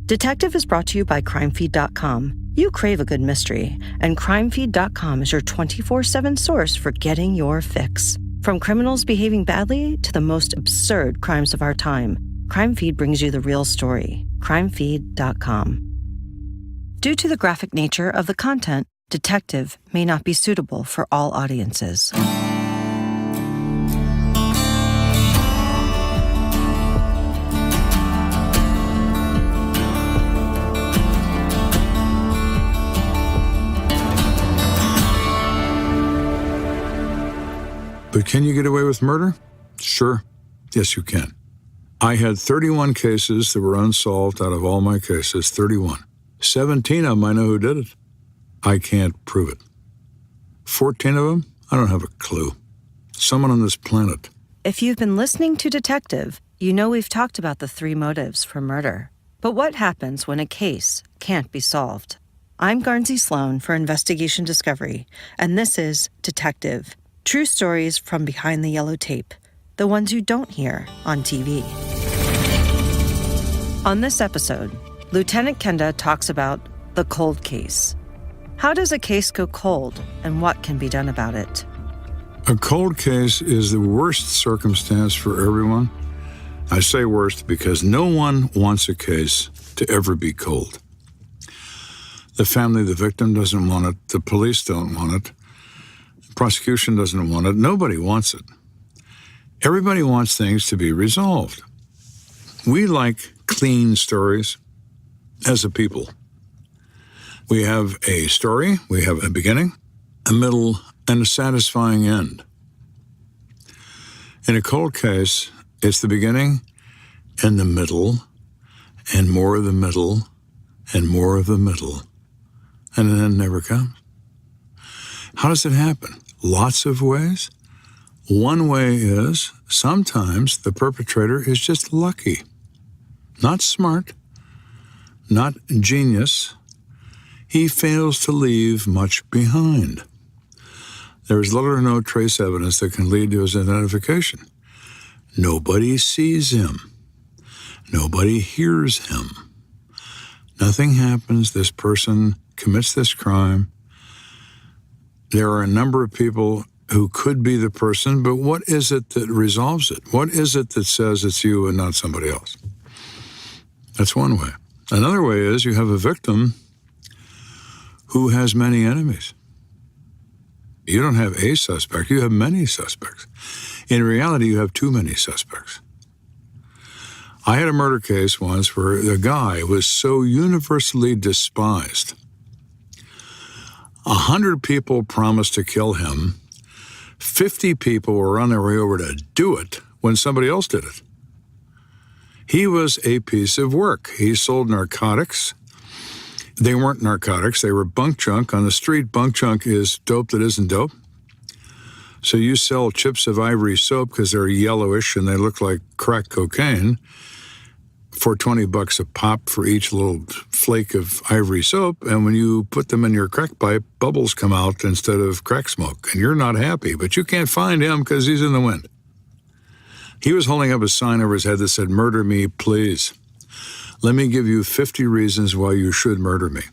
Detective is brought to you by CrimeFeed.com. You crave a good mystery, and CrimeFeed.com is your 24/7 source for getting your fix. From criminals behaving badly to the most absurd crimes of our time, CrimeFeed brings you the real story. CrimeFeed.com. Due to the graphic nature of the content, Detective may not be suitable for all audiences. But can you get away with murder? Sure. Yes, you can. I had 31 cases that were unsolved out of all my cases, 31. 17 of them, I know who did it. I can't prove it. 14 of them, I don't have a clue. Someone on this planet. If you've been listening to Detective, you know we've talked about the 3 motives for murder. But what happens when a case can't be solved? I'm Garnsey Sloan for Investigation Discovery, and this is Detective. True stories from behind the yellow tape, the ones you don't hear on TV. On this episode, Lieutenant Kenda talks about the cold case. How does a case go cold, and what can be done about it? A cold case is the worst circumstance for everyone. I say worst because no one wants a case to ever be cold. The family of the victim doesn't want it. The police don't want it. Prosecution doesn't want it. Nobody wants it. Everybody wants things to be resolved. We like clean stories as a people. We have a story, we have a beginning, a middle, and a satisfying end. In a cold case, it's the beginning and the middle, and more of the middle, and more of the middle, and the end never comes. How does it happen? Lots of ways. One way is sometimes the perpetrator is just lucky. Not smart, not genius. He fails to leave much behind. There is little or no trace evidence that can lead to his identification. Nobody sees him. Nobody hears him. Nothing happens. This person commits this crime. There are a number of people who could be the person, but what is it that resolves it? What is it that says it's you and not somebody else? That's one way. Another way is you have a victim who has many enemies. You don't have a suspect, you have many suspects. In reality, you have too many suspects. I had a murder case once where the guy was so universally despised. 100 people promised to kill him. 50 people were on their way over to do it when somebody else did it. He was a piece of work. He sold narcotics. They weren't narcotics. They were bunk junk. On the street, bunk junk is dope that isn't dope. So you sell chips of ivory soap because they're yellowish and they look like crack cocaine for $20 a pop for each little flake of ivory soap, and when you put them in your crack pipe, bubbles come out instead of crack smoke, and you're not happy, but you can't find him because he's in the wind. He was holding up a sign over his head that said, "Murder me, please. Let me give you 50 reasons why you should murder me."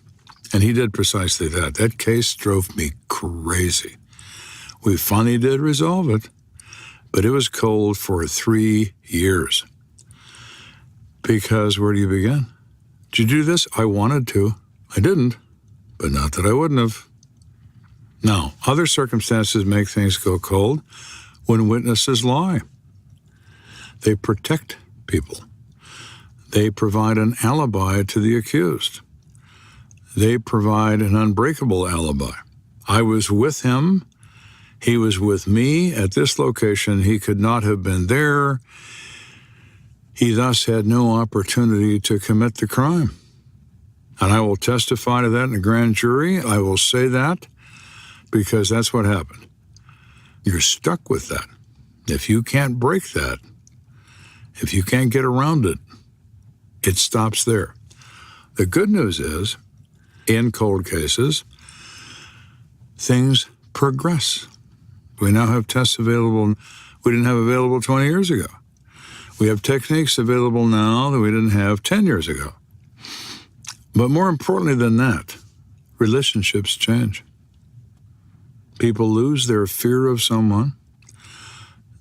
And he did precisely that. That case drove me crazy. We finally did resolve it, but it was cold for 3 years. Because where do you begin? Did you do this? I wanted to. I didn't, but not that I wouldn't have. Now, other circumstances make things go cold when witnesses lie. They protect people. They provide an alibi to the accused. They provide an unbreakable alibi. I was with him. He was with me at this location. He could not have been there. He thus had no opportunity to commit the crime. And I will testify to that in a grand jury. I will say that because that's what happened. You're stuck with that. If you can't break that, if you can't get around it, it stops there. The good news is, in cold cases, things progress. We now have tests available we didn't have available 20 years ago. We have techniques available now that we didn't have 10 years ago. But more importantly than that, relationships change. People lose their fear of someone.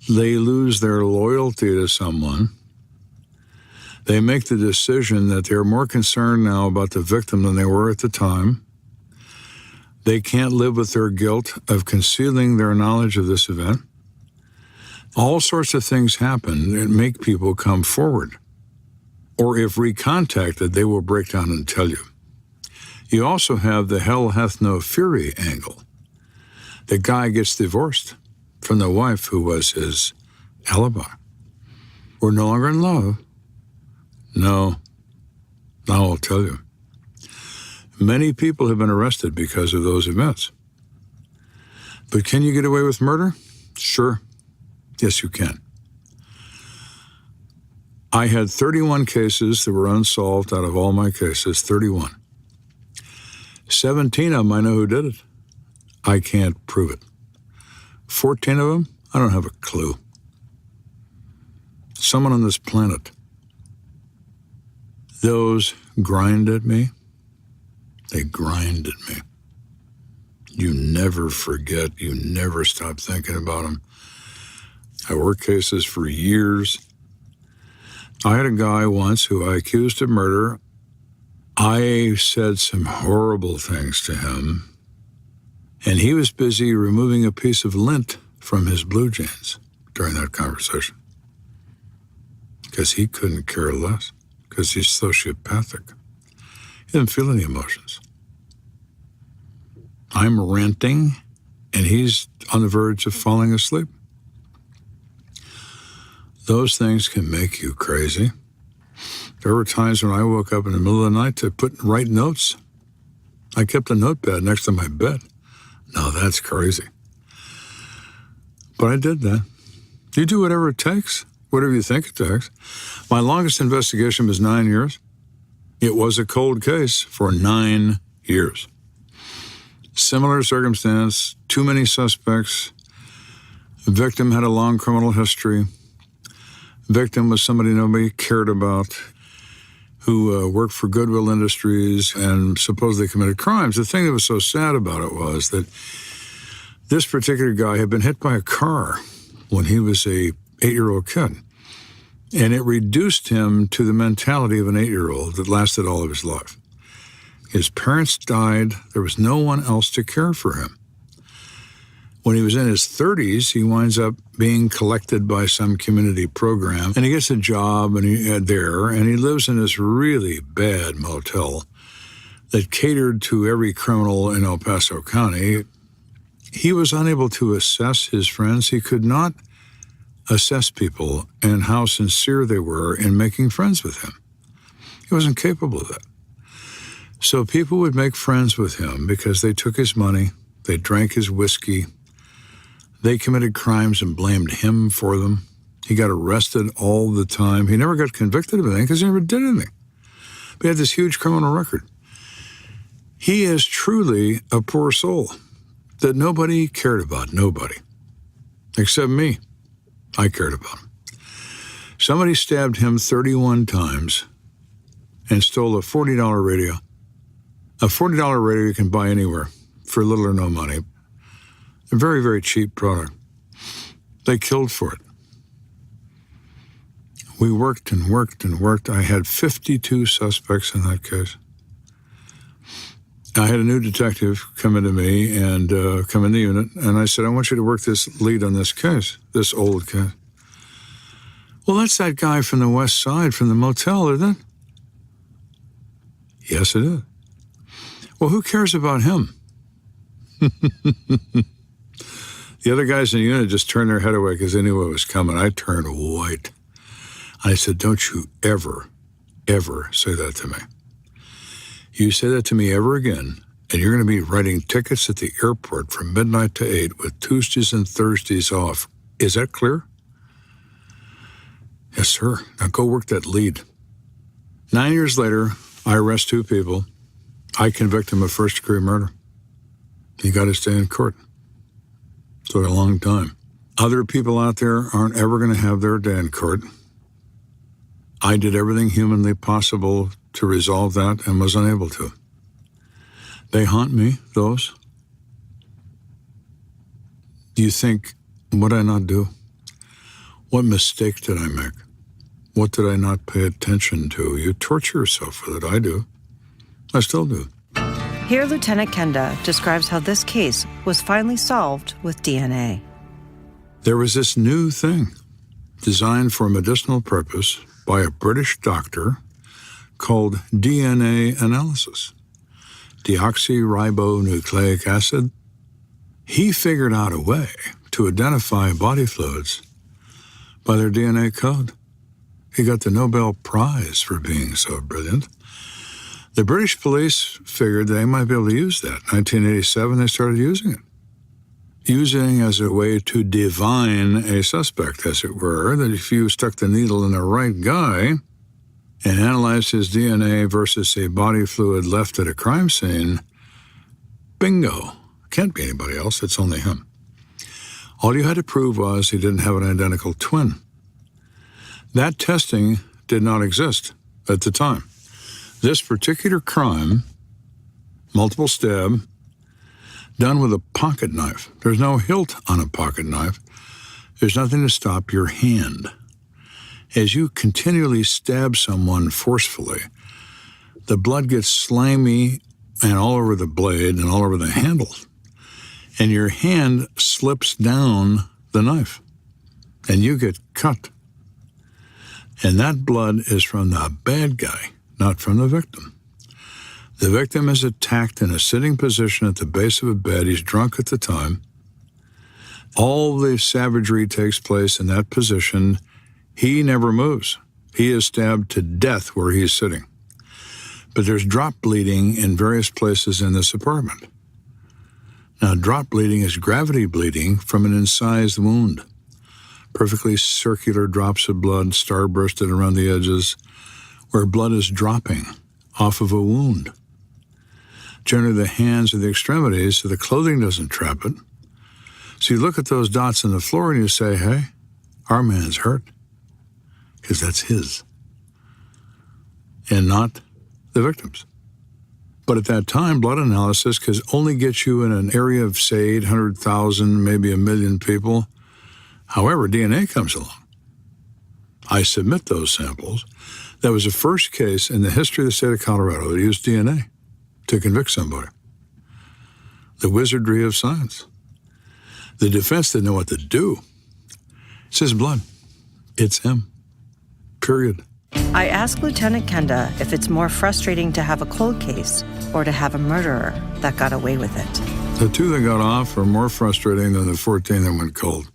They lose their loyalty to someone. They make the decision that they're more concerned now about the victim than they were at the time. They can't live with their guilt of concealing their knowledge of this event. All sorts of things happen that make people come forward. Or if recontacted, they will break down and tell you. You also have the hell hath no fury angle. The guy gets divorced from the wife who was his alibi. We're no longer in love. No, now I'll tell you. Many people have been arrested because of those events. But can you get away with murder? Sure. Yes, you can. I had 31 cases that were unsolved out of all my cases, 31. 17 of them, I know who did it. I can't prove it. 14 of them, I don't have a clue. Someone on this planet. Those grind at me. They grind at me. You never forget. You never stop thinking about them. I worked cases for years. I had a guy once who I accused of murder. I said some horrible things to him, and he was busy removing a piece of lint from his blue jeans during that conversation because he couldn't care less, because he's sociopathic. He didn't feel any emotions. I'm ranting, and he's on the verge of falling asleep. Those things can make you crazy. There were times when I woke up in the middle of the night to write notes. I kept a notepad next to my bed. Now that's crazy. But I did that. You do whatever it takes, whatever you think it takes. My longest investigation was 9 years. It was a cold case for 9 years. Similar circumstance, too many suspects. The victim had a long criminal history. Victim was somebody nobody cared about, who worked for Goodwill Industries and supposedly committed crimes. The thing that was so sad about it was that this particular guy had been hit by a car when he was a 8-year-old kid. And it reduced him to the mentality of an 8-year-old that lasted all of his life. His parents died. There was no one else to care for him. When he was in his 30s, he winds up being collected by some community program, and he gets a job and he lives in this really bad motel that catered to every criminal in El Paso County. He was unable to assess his friends. He could not assess people and how sincere they were in making friends with him. He wasn't capable of that. So people would make friends with him because they took his money, they drank his whiskey, they committed crimes and blamed him for them. He got arrested all the time. He never got convicted of anything because he never did anything. But he had this huge criminal record. He is truly a poor soul that nobody cared about, nobody, except me. I cared about him. Somebody stabbed him 31 times and stole a $40 radio. A $40 radio you can buy anywhere for little or no money. A very, very cheap product. They killed for it. We worked and worked and worked. I had 52 suspects in that case. I had a new detective come into me and come in the unit, and I said, I want you to work this lead on this case, this old case. Well, that's that guy from the west side, from the motel, isn't it? Yes, it is. Well, who cares about him? The other guys in the unit just turned their head away because they knew what was coming. I turned white. I said, don't you ever, ever say that to me. You say that to me ever again, and you're going to be writing tickets at the airport from midnight to 8 with Tuesdays and Thursdays off. Is that clear? Yes, sir. Now go work that lead. 9 years later, I arrest 2 people. I convict him of first-degree murder. He got his day in court. Took a long time. Other people out there aren't ever going to have their day in court. I did everything humanly possible to resolve that and was unable to. They haunt me, those. Do you think, what did I not do? What mistake did I make? What did I not pay attention to? You torture yourself with it. I do. I still do. Here, Lieutenant Kenda describes how this case was finally solved with DNA. There was this new thing designed for a medicinal purpose by a British doctor called DNA analysis, deoxyribonucleic acid. He figured out a way to identify body fluids by their DNA code. He got the Nobel Prize for being so brilliant. The British police figured they might be able to use that. In 1987, they started using it as a way to divine a suspect, as it were, that if you stuck the needle in the right guy and analyzed his DNA versus a body fluid left at a crime scene, bingo. Can't be anybody else, it's only him. All you had to prove was he didn't have an identical twin. That testing did not exist at the time. This particular crime, multiple stab, done with a pocket knife. There's no hilt on a pocket knife. There's nothing to stop your hand. As you continually stab someone forcefully, the blood gets slimy and all over the blade and all over the handle. And your hand slips down the knife, and you get cut. And that blood is from the bad guy, not from the victim. The victim is attacked in a sitting position at the base of a bed. He's drunk at the time. All the savagery takes place in that position. He never moves. He is stabbed to death where he is sitting. But there's drop bleeding in various places in this apartment. Now, drop bleeding is gravity bleeding from an incised wound. Perfectly circular drops of blood starbursted around the edges where blood is dropping off of a wound. Generally the hands and the extremities, so the clothing doesn't trap it. So you look at those dots on the floor and you say, hey, our man's hurt, because that's his, and not the victim's. But at that time, blood analysis could only get you in an area of, say, 800,000, maybe 1 million people. However, DNA comes along. I submit those samples. That was the first case in the history of the state of Colorado that used DNA to convict somebody. The wizardry of science. The defense didn't know what to do. It's his blood. It's him. Period. I asked Lieutenant Kenda if it's more frustrating to have a cold case or to have a murderer that got away with it. The two that got off are more frustrating than the 14 that went cold.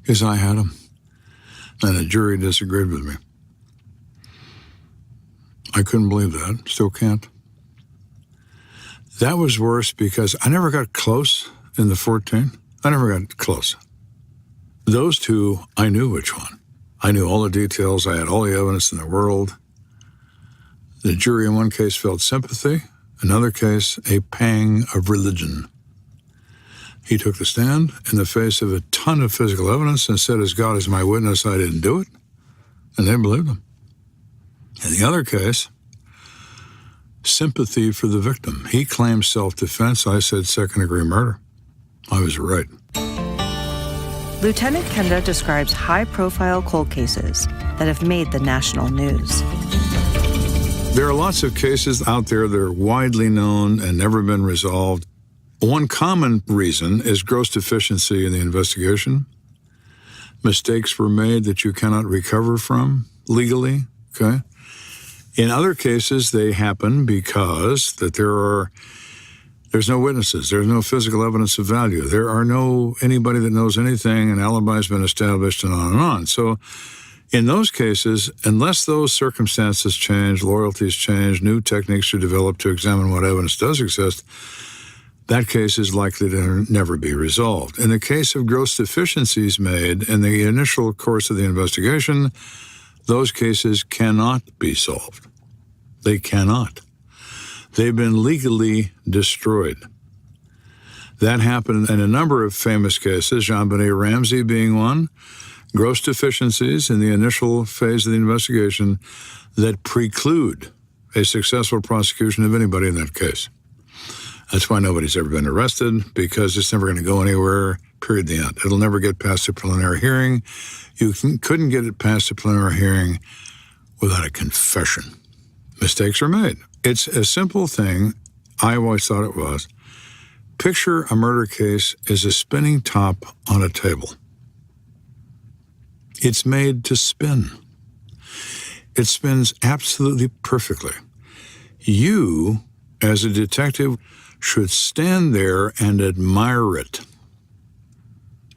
Because I had them, and the jury disagreed with me. I couldn't believe that. Still can't. That was worse because I never got close in the 14. I never got close. Those two, I knew which one. I knew all the details. I had all the evidence in the world. The jury in one case felt sympathy, another case, a pang of religion. He took the stand in the face of a ton of physical evidence and said, as God is my witness, I didn't do it. And they believed him. In the other case, sympathy for the victim. He claimed self-defense. I said second-degree murder. I was right. Lieutenant Kenda describes high-profile cold cases that have made the national news. There are lots of cases out there that are widely known and never been resolved. One common reason is gross deficiency in the investigation. Mistakes were made that you cannot recover from legally, okay? In other cases, they happen because that there's no witnesses, there's no physical evidence of value, there are no anybody that knows anything, an alibi's been established, and on and on. So in those cases, unless those circumstances change, loyalties change, new techniques are developed to examine what evidence does exist, that case is likely to never be resolved. In the case of gross deficiencies made in the initial course of the investigation, those cases cannot be solved. They cannot. They've been legally destroyed. That happened in a number of famous cases, JonBenet Ramsey being one, gross deficiencies in the initial phase of the investigation that preclude a successful prosecution of anybody in that case. That's why nobody's ever been arrested, because it's never going to go anywhere, period, the end. It'll never get past the preliminary hearing. You couldn't get it past the preliminary hearing without a confession. Mistakes are made. It's a simple thing. I always thought it was. Picture a murder case as a spinning top on a table. It's made to spin. It spins absolutely perfectly. You, as a detective, should stand there and admire it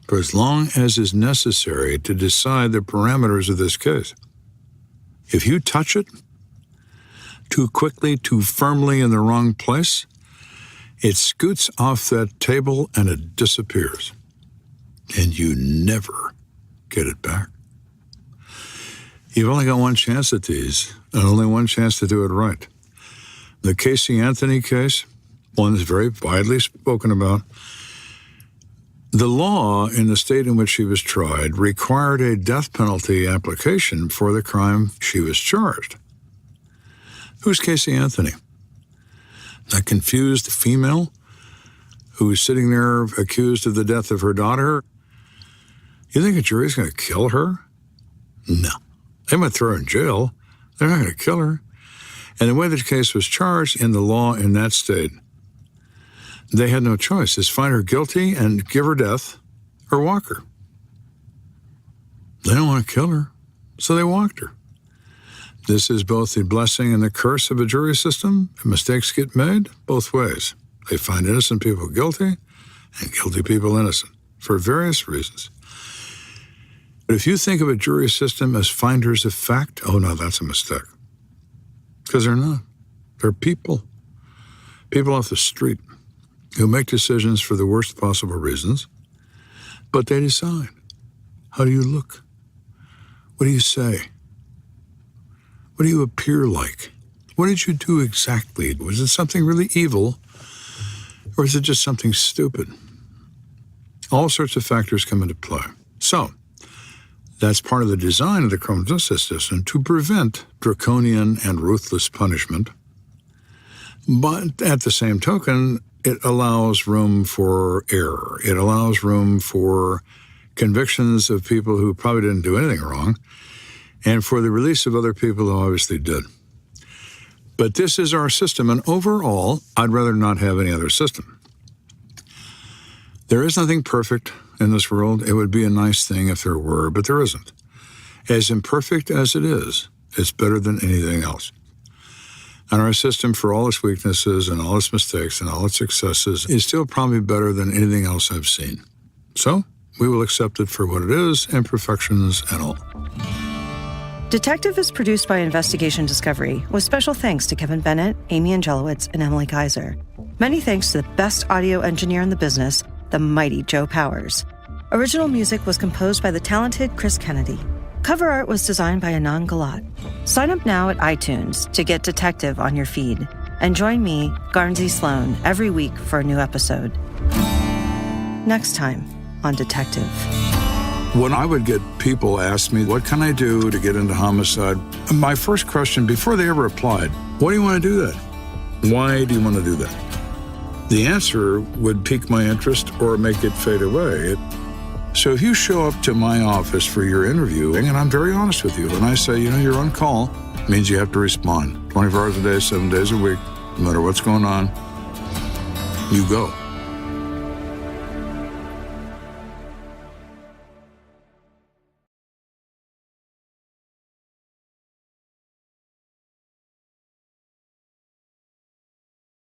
for as long as is necessary to decide the parameters of this case. If you touch it too quickly, too firmly in the wrong place, it scoots off that table and it disappears. And you never get it back. You've only got one chance at these, and only one chance to do it right. The Casey Anthony case, one that's very widely spoken about. The law in the state in which she was tried required a death penalty application for the crime she was charged. Who's Casey Anthony? That confused female who was sitting there accused of the death of her daughter? You think a jury's going to kill her? No. They might throw her in jail. They're not going to kill her. And the way the case was charged in the law in that state, they had no choice. It's find her guilty and give her death or walk her. They don't want to kill her, so they walked her. This is both the blessing and the curse of a jury system. Mistakes get made both ways. They find innocent people guilty and guilty people innocent for various reasons. But if you think of a jury system as finders of fact, oh no, that's a mistake. Because they're not. They're people. People off the street who make decisions for the worst possible reasons, but they decide. How do you look? What do you say? What do you appear like? What did you do exactly? Was it something really evil, or is it just something stupid? All sorts of factors come into play. So, that's part of the design of the criminal justice system, to prevent draconian and ruthless punishment. But at the same token, it allows room for error. It allows room for convictions of people who probably didn't do anything wrong, and for the release of other people who obviously did. But this is our system, and overall, I'd rather not have any other system. There is nothing perfect in this world. It would be a nice thing if there were, but there isn't. As imperfect as it is, it's better than anything else. And our system, for all its weaknesses and all its mistakes and all its successes, is still probably better than anything else I've seen. So, we will accept it for what it is, imperfections and all. Detective is produced by Investigation Discovery, with special thanks to Kevin Bennett, Amy Angelowitz, and Emily Kaiser. Many thanks to the best audio engineer in the business, the mighty Joe Powers. Original music was composed by the talented Chris Kennedy. Cover art was designed by Anand Galat. Sign up now at iTunes to get Detective on your feed. And join me, Garnsey Sloan, every week for a new episode. Next time on Detective. When I would get people ask me, what can I do to get into homicide? My first question, before they ever applied, why do you want to do that? Why do you want to do that? The answer would pique my interest or make it fade away. So if you show up to my office for your interview, and I'm very honest with you, and I say, you're on call, it means you have to respond 24 hours a day, 7 days a week, no matter what's going on, you go.